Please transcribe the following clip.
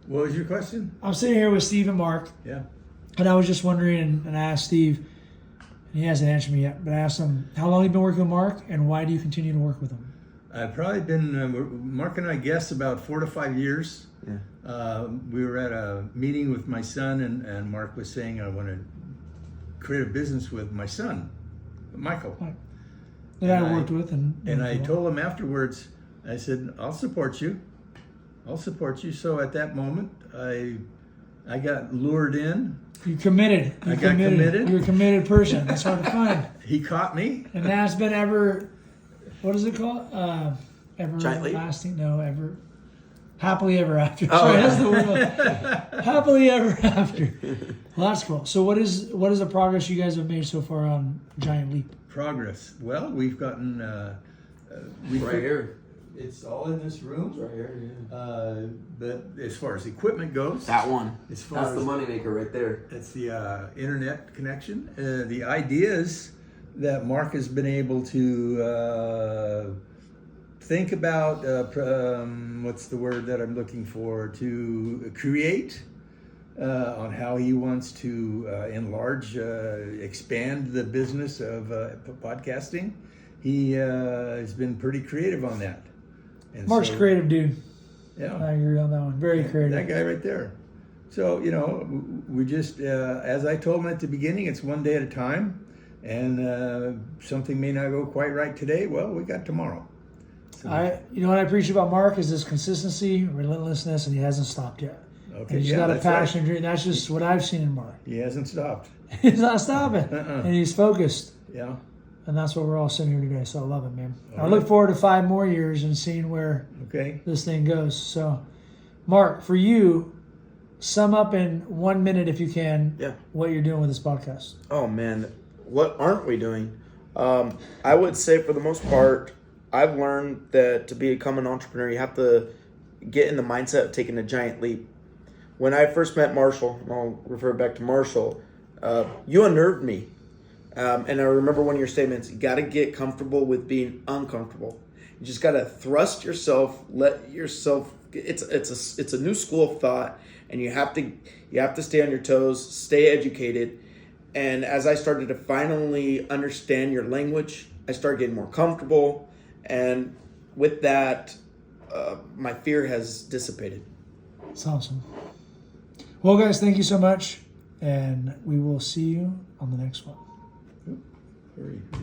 What was your question? I'm sitting here with Steve and Mark, Yeah. and I was just wondering, and I asked Steve, and he hasn't answered me yet, but I asked him, how long have you been working with Mark, and why do you continue to work with him? I've probably been, Mark and I guess, about 4 to 5 years. Yeah. We were at a meeting with my son, and Mark was saying, I want to create a business with my son, Michael. That I worked with. And I told him afterwards, I said, I'll support you. I'll support you. So at that moment, I got lured in. You committed. I got committed. You're a committed person. That's hard to find. He caught me. And that's been ever, what is it called? Giant leap? Everlasting? No, ever. Happily ever after. Oh. Sorry, that's the word. Happily ever after. Well, that's cool. So what is the progress you guys have made so far on Giant Leap? Progress. Well, we've gotten. Right here. It's all in this room. Right here, yeah. But as far as equipment goes, That one. as far That's as the moneymaker right there. it's the internet connection. The ideas that Mark has been able to think about. What's the word that I'm looking for? To create. On how he wants to enlarge, expand the business of podcasting. He has been pretty creative on that. And Mark's creative, dude. Yeah. I agree on that one. Very creative. That guy right there. So, we just, as I told him at the beginning, it's one day at a time. And something may not go quite right today. Well, we got tomorrow. So, You know what I appreciate about Mark is his consistency, relentlessness, and he hasn't stopped yet. okay, And he's got a passion. Right. That's just what I've seen in Mark. He hasn't stopped. He's not stopping, and he's focused. Yeah. And that's what we're all sitting here today. So I love it, man. I All look right. forward to 5 more years and seeing where Okay. this thing goes. So, Mark, for you, sum up in 1 minute, if you can, Yeah. what you're doing with this podcast. Oh man, what aren't we doing? I would say for the most part, I've learned that to become an entrepreneur, you have to get in the mindset of taking a giant leap. When I first met Marshall, and I'll refer back to Marshall, you unnerved me. And I remember one of your statements, you got to get comfortable with being uncomfortable. You just got to thrust yourself, let yourself, it's a new school of thought, and you have to stay on your toes, stay educated. And as I started to finally understand your language, I started getting more comfortable. And with that, my fear has dissipated. It's awesome. Well, guys, thank you so much. And we will see you on the next one. Hurry.